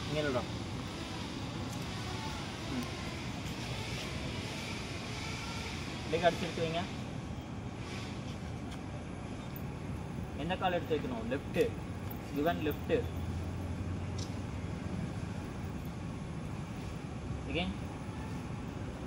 இங்கே நில்றா. லெக் அடிச்சு எடுத்து வைங்க. எந்த கால் எடுத்து வைக்கணும்? Left. Given left. Again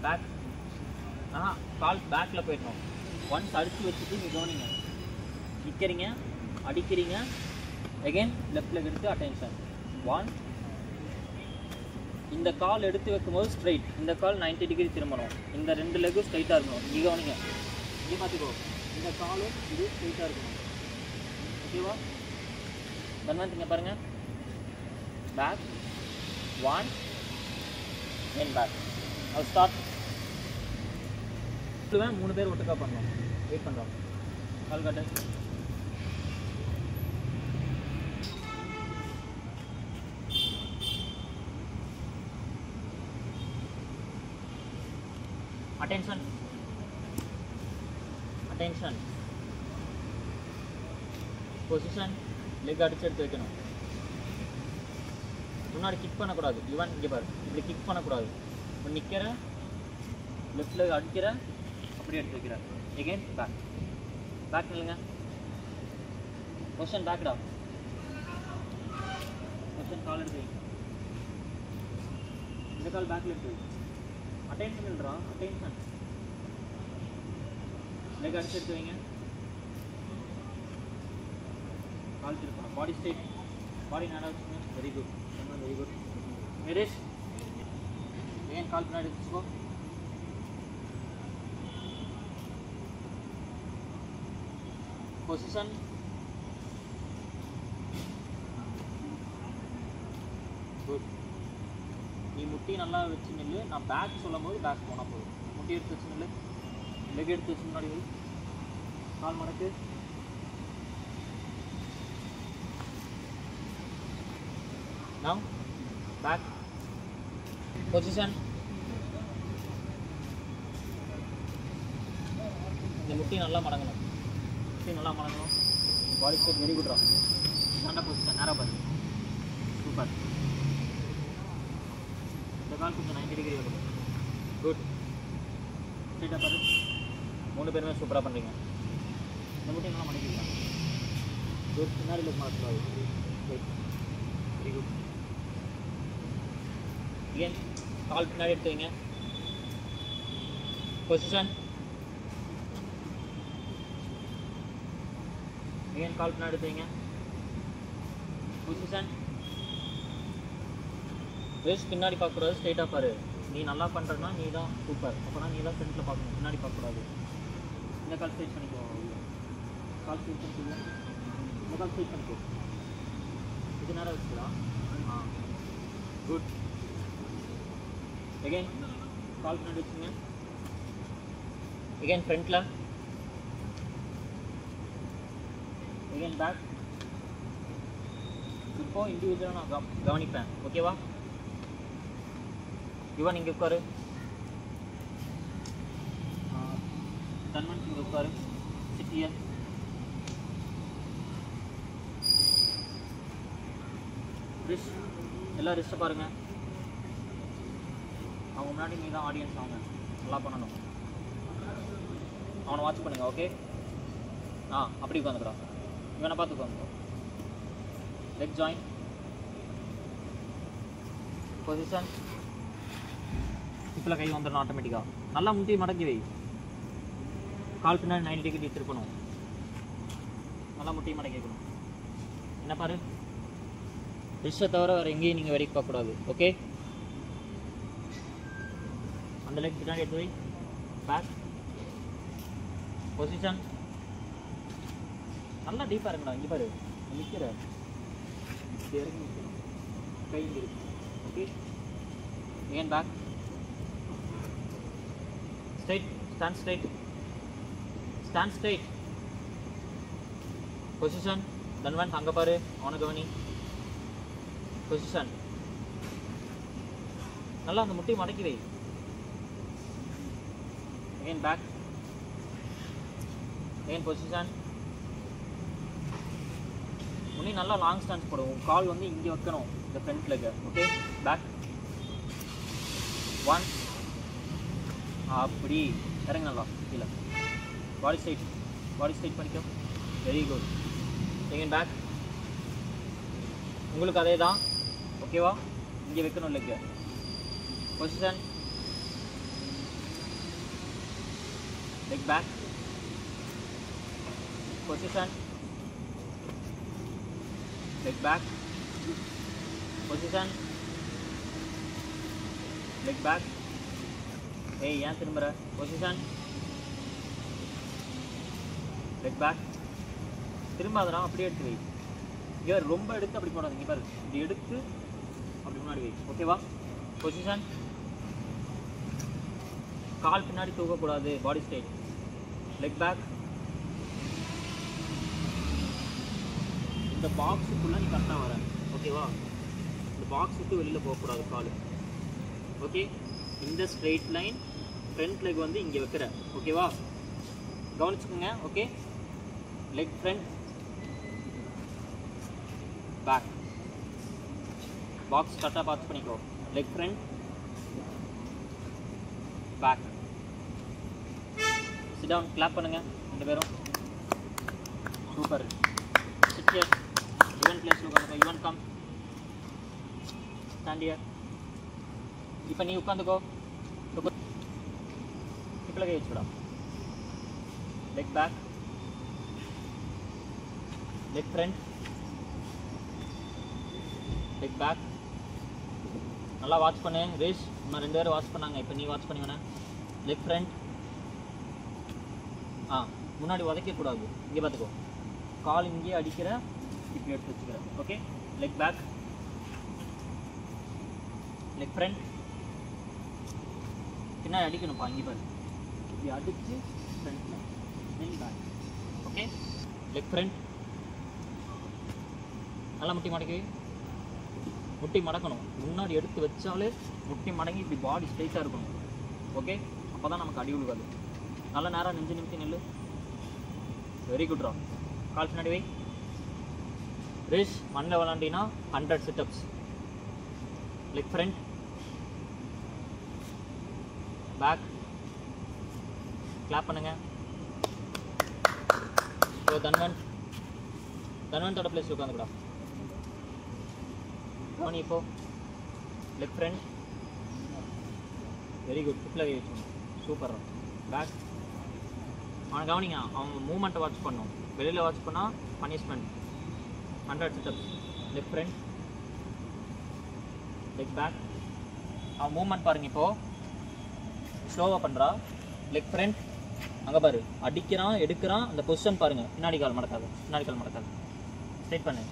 back. கால் பேக்கில் போயிடணும். ஒன்ஸ் அடித்து வச்சுட்டு இங்கே கவனிங்க. நிற்கிறீங்க, அடிக்கிறீங்க. அகெயின் லெஃப்ட் லெக் எடுத்து அட்டென்ஷன். 1. இந்த கால் எடுத்து வைக்கும்போது ஸ்ட்ரைட். இந்த கால் 90 டிகிரி திரும்பணும். இந்த 2 லெக்கும் ஸ்ட்ரைட்டாக இருக்கணும். இங்கே கவனிங்க. இங்கே பார்த்துக்கோ. இந்த காலும் இது ஸ்ட்ரைட்டாக இருக்கணும். ஓகேவா? தன்வந்த் இங்கே பாருங்கள். Back 1 and back. I'll start. 3 பேர் ஒட்டுக்கா பண்ணோம். வெயிட் பண்ணுறோம். கால் காட்டு. அட்டென்ஷன். அட்டென்ஷன். பொசிஷன். லெக் அடிச்சு எடுத்து வைக்கணும். முன்னாடி கிக் பண்ணக்கூடாது. ஈவன் இங்கே பாரு, இப்படி கிக் பண்ணக்கூடாது. இப்போ நிற்கிற, லெஃப்ட் லெக் அடிக்கிற, அப்படியே எடுத்து வைக்கிற. Again back. பேக் நில்லுங்க. பொசிஷன் பேக்டா. பொசிஷன் கால் எடுத்து வைங்க. இந்த கால் பேக்கில் எடுத்து வைங்க. அட்டென்ஷன் இல்லைடா, அட்டென்ஷன். லெக் அடிச்சு எடுத்து வைங்க. கால் திருப்பணும். பாடி ஸ்ட்ரெயிட். பாடி நேராக வச்சுங்க. Very good. Very good. Mirish, again call பின்னாடி வச்சுக்கோ. பொசிஷன். குட். நீ முட்டி நல்லா வச்சு நில்லு. நான் பேக் சொல்லும் போது பேக் போனால் போதும். முட்டி எடுத்து வச்சு நில்லு. லெக் எடுத்து வச்சு முன்னாடி வை. கால் மடக்கு. Now back position. இந்த முட்டி நல்லா மடங்கணும். முட்டி நல்லா மடங்கணும். Body straight. வெரி குட் ரா. Stand up position. நேரா பாரு. சூப்பர். இந்த கால் கொஞ்சம் 90 டிகிரி வரும். குட். ஸ்ட்ரெயிட்டாக பாரு. 3 பேருமே சூப்பராக பண்ணுறீங்க. இந்த முட்டி நல்லா மடக்கிக்கலாம். குட். பின்னாடி லெக் மாற்றக்கூடாது. Very good. again கால் பின்னாடி எடுத்து வைங்க. பொசிஷன். again கால் பின்னாடி எடுத்து வைங்க. பொசிஷன். வெஸ்ட் பின்னாடி பார்க்கக்கூடாது. ஸ்ட்ரெயிட்டாக பாரு. நீ நல்லா பண்ணுறதுனா நீ தான் சூப்பர். அப்போனா நீ தான் ஃப்ரண்ட்டில் பார்க்கணும். பின்னாடி பார்க்கக்கூடாது. இந்த கால் ஸ்ட்ரெயிட் பண்ணிக்கோ. கால் ஸ்ட்ரெயிட் பண்ணிக்கோ. இந்த கால் ஸ்ட்ரெயிட் பண்ணிக்கோ. இது நேரம் வச்சுக்கலாம். குட். again கால் பின்னாடி வச்சுங்க. again ஃப்ரண்ட்டில். again back. இப்போ இண்டிவிஜுவலாக நான் கவனிப்பேன். ஓகேவா? இவன் இங்கே உட்காரு. தன்வன் இங்கே உட்காரு. சிட்டியர். ரிஷ். எல்லாம் ரிஷ்ட்டை பாருங்கள். அவங்க முன்னாடி நீ தான் ஆடியன்ஸ். அவங்க நல்லா பண்ணணும். அவனை வாட்ச் பண்ணுங்க. ஓகே. அப்படி உட்காந்துக்கிறா. இவனை பார்த்து உட்காந்துக்கோ. Leg join. பொசிஷன். இப்பில் கை வந்துடணும் ஆட்டோமேட்டிக்காக. நல்லா முட்டி மடக்கி வை. கால் பின்னாடி 90 டிகிரி திருப்பணும். நல்லா முட்டி மடக்கி வைக்கணும். என்ன பாரு, ரிஷ்ஷை தவிர வேறு எங்கேயும் நீங்கள் வெடிக்க பார்க்கக்கூடாது. ஓகே. அந்த லெக் பின்னாடி எடுத்து வை. பேக். பொசிஷன். நல்லா டீப்பாக இருக்குடா. இங்கே பாரு, நிற்கிற இறங்கி நிற்கணும். கை இங்கே இருக்கு. Okay. again back. Straight. Stand straight. Stand straight. Position. Thanvan அங்கே பாரு. அவனை கவனி. பொசிஷன். நல்லா அந்த முட்டி மடக்கி வை. again back. again position. இன்னும் நல்லா லாங் ஸ்டான்ஸ் போடும். உங்கள் கால் வந்து இங்கே வைக்கணும், இந்த ஃப்ரண்ட் லெக். ஓகே, பேக் 1, அப்படி இறங்க நல்லா கீழே. பாடி ஸ்ட்ரைட் பண்ணிக்கோ. Very good. Second back. உங்களுக்கு அதே தான், ஓகேவா? இங்கே வைக்கணும் leg. Position, leg back, position, leg back, position, leg back. ஏய், ஏன் திரும்புற? Position, leg back. திரும்பாதடா, அப்படியே எடுத்து வை. இங்கே ரொம்ப எடுத்து அப்படி போடாதீங்க பாரு, இப்படி எடுத்து அப்படி முன்னாடி வை. ஓகேவா? பொசிஷன், கால் பின்னாடி தூக்கக்கூடாது, பாடி ஸ்ட்ரைட். Leg back. இந்த பாக்ஸுக்குள்ளே நீ கரெக்டாக வர, ஓகேவா? இந்த பாக்ஸ் விட்டு வெளியில் போகக்கூடாது கால். ஓகே, இந்த ஸ்ட்ரெயிட் லைன் ஃப்ரண்ட் லெக் வந்து இங்கே வைக்கிற, ஓகேவா? கவனிச்சுக்கோங்க. Okay, leg front, back. Box கரெக்டாக பார்த்து பண்ணிக்கோ. Leg front, back. Sit down, clap பண்ணுங்க 2 பேரும். Super. Sit here. Evan place உட்காந்துக்கோ. Evan come, stand here. இப்போ நீ உட்காந்துக்கோ. இப்போ கை வச்சுடா. Leg back, leg front, leg back. நல்லா வாட்ச் பண்ணு. ரேஷ், இன்னும் 2 பேரும் வாட்ச் பண்ணாங்க, இப்போ நீ வாட்ச் பண்ணிங்கண்ணா. Leg front. முன்னாடி உதைக்கக்கூடாது, இங்கே பார்த்துக்கோ. கால் இங்கே அடிக்கிற, இப்படி எடுத்து வச்சுக்கிற. Okay, leg back, leg front. பின்னாடி அடிக்கணும்ப்பா, இங்கே பாரு. இப்படி அடித்து ஃப்ரண்ட்டில் leg back. Okay, leg front. நல்லா முட்டி மடக்கி, முட்டி மடக்கணும். முன்னாடி எடுத்து வச்சாலே முட்டி மடங்கி இப்படி பாடி ஸ்ட்ரைட்டாக இருக்கணும். ஓகே, அப்போ தான் நமக்கு அடி விழுகாது. நல்லா நேராக நெஞ்சு நிமித்தி நெல். வெரி குட் ரா. கால் பின்னாடி வை. ரேஷ், மண்ணில் விளாண்டினா 100 situps. Leg front, back. Clap பண்ணுங்க. ஸோ தன்வந்தோட பிளேஸ் உட்காந்துக்கூடா. கவனி இப்போ. Leg front, very good. ஃபிட்டில் கை வச்சுக்கணும். சூப்பர். பேக். அவன் கவனிங்க, அவன் மூமெண்ட்டை வாட்ச் பண்ணும். வெளியில் வாட்ச் பண்ணால் punishment. 100 situps. Leg front, leg back. அவன் மூமெண்ட் பாருங்க. இப்போது ஸ்லோவாக பண்ணுறா. லெக் ஃப்ரண்ட், அங்கே பாரு, அடிக்கிறான், எடுக்கிறான். அந்த பொசிஷன் பாருங்கள். பின்னாடி கால் மடக்காது, ஸ்ட்ரைட் பண்ணு.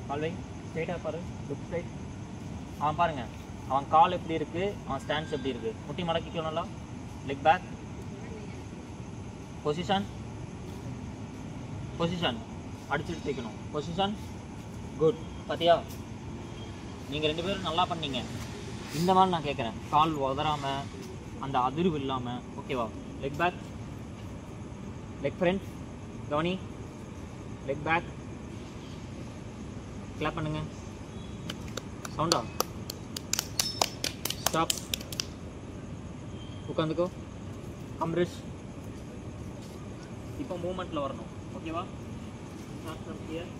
கால் வை, ஸ்ட்ரைட்டாக பாரு. Look straight. அவன் பாருங்கள், அவன் கால் எப்படி இருக்குது, அவன் ஸ்டாண்ட்ஸ் எப்படி இருக்குது. முட்டி மடக்கிக்கணும் நல்லா. லெக் பேக், பொசிஷன், அடிச்சுட்டு தேய்க்கணும். Position, good. பார்த்தியா, நீங்கள் 2 பேரும் நல்லா பண்ணீங்க. இந்த மாதிரி நான் கேட்குறேன், கால் உதறாமல், அந்த அதிர்வு இல்லாமல். ஓகேவா? Leg back, leg front. கவனி. Leg back. கிளாப் பண்ணுங்க. சவுண்டா. ஸ்டாப். உட்காந்துக்கோ. அம்ரிஷ், இப்போ மூமெண்ட்டில் வரணும். ஓகேவா? Start from here.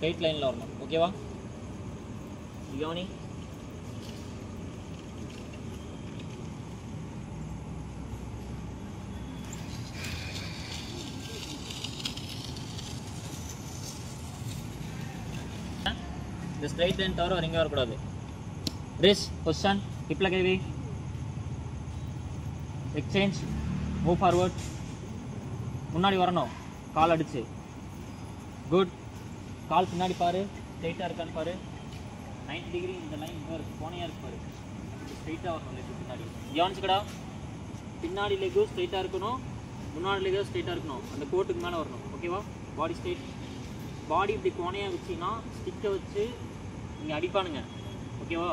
ஸ்ட்ரைட் லைனில் வரணும். ஓகேவா? கவனி. இந்த ஸ்ட்ரைட் லைன் தவிர வர இங்கே வரக்கூடாது. ரேஸ், பொசிஷன், ஹிப்பில் கைவி. Exchange, move forward. முன்னாடி வரணும், கால் அடிச்சு. குட். கால் பின்னாடி பாரு, ஸ்ட்ரைட்டாக இருக்கான்னு பாரு. 90 டிகிரி இந்த லைன் இன்னும் இருக்குது, கோணையாக இருக்கு பாரு. ஸ்ட்ரைட்டாக வரணும். லைட் பின்னாடி கவனிச்சுக்கடா. பின்னாடி லெக்கும் ஸ்ட்ரைட்டாக இருக்கணும், முன்னாடி லெக்கும் ஸ்ட்ரைட்டாக இருக்கணும். அந்த கோட்டுக்கு மேலே வரணும். ஓகேவா? பாடி ஸ்ட்ரைட். பாடி இப்படி கோணையாக வச்சிங்கன்னா ஸ்டிக்கை வச்சு நீங்கள் அடிப்பானுங்க. ஓகேவா?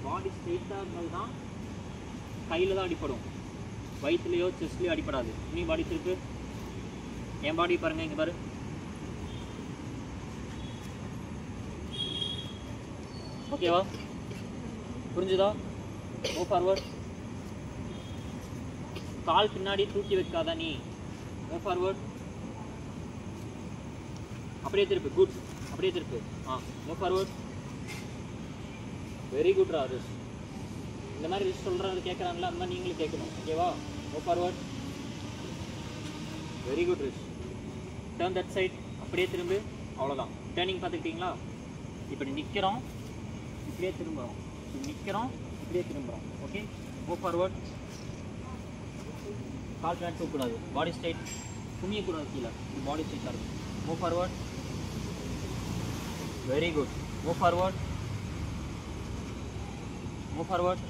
பாடி ஸ்ட்ரைட்டாக இருந்தால் தான் கையில் தான் அடிப்படும், வயிற்றுலையோ செஸ்ட்லேயோ அடிப்படாது. நீ பாடி திருப்பு. என் பாடி பாருங்கள், இங்கே பாரு. ஓகேவா? புரிஞ்சுதா? Move forward. கால் பின்னாடி தூக்கி வைக்காத நீ. Move forward. அப்படியே திருப்பு. குட். அப்படியே திருப்பு. Move forward. வெரி குட் ரா ரிஷ். இந்த மாதிரி ரிஷ் சொல்கிறது கேட்குறாங்களா, அந்த மாதிரி நீங்களும் கேட்கணும். ஓகேவா? Move forward. Very good Rish. Turn that side. அப்படியே திரும்பு. அவ்வளோதான். டேர்னிங் பார்த்துக்கிட்டிங்களா? இப்படி நிற்கிறோம், இப்படியே திரும்புகிறோம். இப்படி நிற்கிறோம், இப்படியே திரும்புகிறோம். ஓகே? Move forward. கால் பின்னாடி தூக்கக்கூடாது. Body straight. குமியக்கூடாது கீழே. பாடி ஸ்ட்ரைட்டாக இருக்கும். Move forward. Very good. Move forward. Move forward.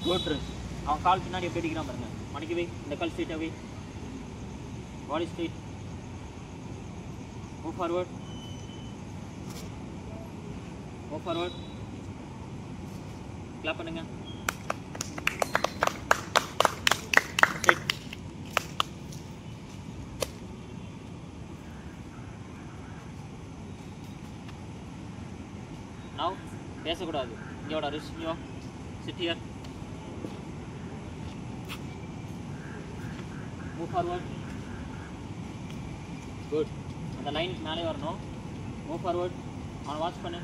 Good Rish. அவன் கால் பின்னாடி எப்படி அடிக்கிறான் பாருங்க. மணிக்கு வை. இந்த கால் ஸ்ட்ரைட்டாக வை. Body straight. Move forward. Move forward. Clap பண்ணுங்க. ஸ்ட்ரைட். நவ் பேசக்கூடாது. இங்கே வாடா ரிஷ். இங்கே வா. Sit here. Move forward. Good. அந்த லைனுக்கு மேலே வரணும். Move forward. அவனை வாட்ச் பண்ணு.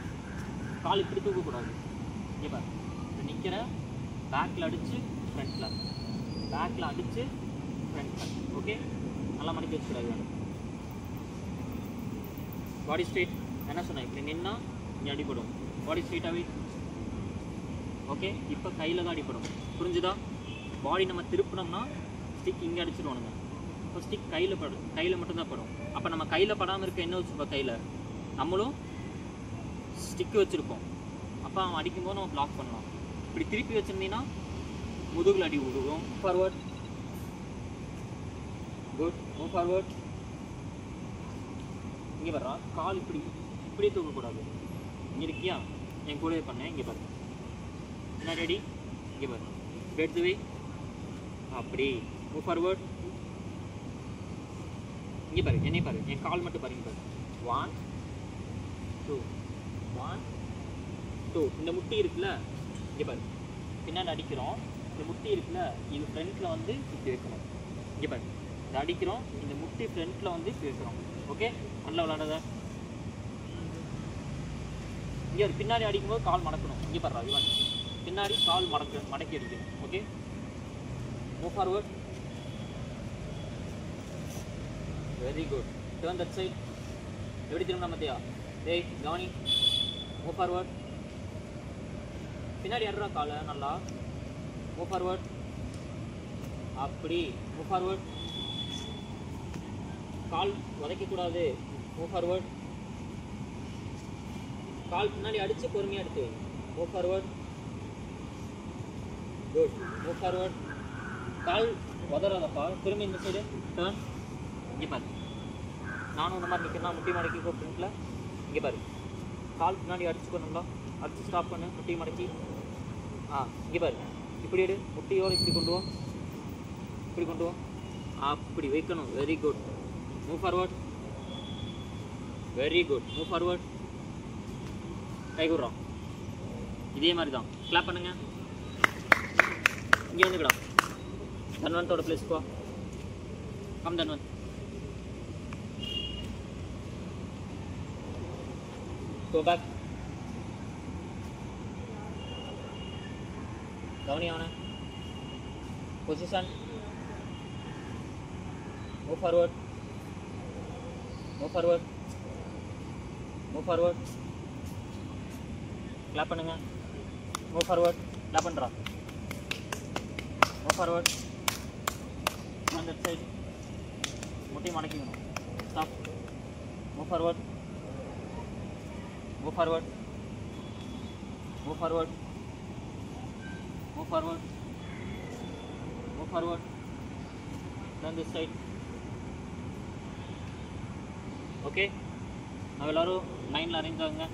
கால் இப்படி தூக்கக்கூடாது. இங்கே பாரு. இப்போ நிற்கிற பேக்கில் அடித்து ஃப்ரண்ட்டில், பேக்கில் அடித்து ஃப்ரண்ட்டில். ஓகே? நல்லா மடக்கி வச்சுக்கூடாது. வேணும். பாடி ஸ்ட்ரைட். என்ன சொன்னேன்? இப்படி நின்னா இங்கே அடிப்படும். பாடி ஸ்ட்ரைட்டாகவே. ஓகே? இப்போ கையில் தான் அடிப்படும். புரிஞ்சுதா? பாடி நம்ம திருப்பினோம்னா ஸ்டிக் இங்கே அடிச்சிடுவானுங்க. இப்போ ஸ்டிக் கையில் படும், கையில் மட்டும்தான் படும். அப்போ நம்ம கையில் படாமல் இருக்க என்ன வச்சுருப்போம்? கையில் நம்மளும் ஸ்டிக்கு வச்சுருப்போம். அப்போ அவன் அடிக்கும்போது நம்ம பிளாக் பண்ணலாம். இப்படி திருப்பி வச்சுருந்தீங்கன்னா முதுகில் அடி விடுவோம். ஃபார்வர்ட். குட். Move forward. இங்கே வர்றா. கால் இப்படி இப்படியே தூக்கக்கூடாது. இங்கே இருக்கியா? என் கூடவே பண்ணேன். இங்கே பாரு. என்ன ரெடி? இங்கே பாரு. பெட் வே. அப்படி. Move forward. இங்கே பாரு. என்னையே பாரு. என் கால் மட்டும் பாருங்க. பாரு. 1 2 1 2. இந்த முட்டி இருக்குல்ல, இங்கே பாரு. பின்னாடி அடிக்கிறோம். இந்த முட்டி இருக்குல்ல, இது ஃப்ரண்ட்டில் வந்து இப்படி வைக்கணும். இங்கே பாரு. இதை அடிக்கிறோம். இந்த முட்டி ஃப்ரண்ட்டில் வந்து இப்படி வைக்கிறோம். ஓகே? நல்லா விளாடாத. இங்கே ஒரு பின்னாடி அடிக்கும்போது கால் மடக்கணும். இங்கே பாரு. இவன் பின்னாடி கால் மடக்கி அடிக்கணும். Okay? Move forward. Very good. Turn that side. எப்படி திரும்ப மத்தியா? டேய் கவனி. Move forward. பின்னாடி அடுறா காலை நல்லா. Move forward. அப்படி. Move forward. கால் உதைக்கக்கூடாது. Move forward. கால் பின்னாடி அடித்து பொறுமையாக எடுத்து. Move forward. Good. Move forward. கால் உதறாதப்பா. திரும்பி இந்த சைடு டர்ன். இங்கே பாரு. நானும் இந்த மாதிரி நிற்கிறேன். முட்டி மடக்கிக்கோ ஃப்ரண்ட்டில். இங்கே பாரு. கால் பின்னாடி அடிச்சுக்கணுங்களா? அடிச்சு ஸ்டாப் பண்ணு. முட்டி மடக்கி. இங்கே பாரு. இப்படி எடு. முட்டியோடு இப்படி கொண்டு வா. இப்படி கொண்டு வா. அப்படி வைக்கணும். Very good. Move forward. Very good. Move forward. கை கொடுறோம். இதே மாதிரி தான். கிளாப் பண்ணுங்க. இங்கே வந்துக்கடா. தன்வந்தோட பிளேஸ்க்கு வா. கம் தன்வந்த். Go back. கவனி அவனை. Position. Move forward. Move forward. Move forward. Clap பண்ணுங்க. Move forward. கிளாப் பண்ணுறா. Move forward. On that side. முட்டி மடக்கிக்கணும். Stop. Move forward. Move forward. Move forward. Move forward. forward, then this side. Okay, now எல்லாரும் லைன்ல arrange ஆகுங்க.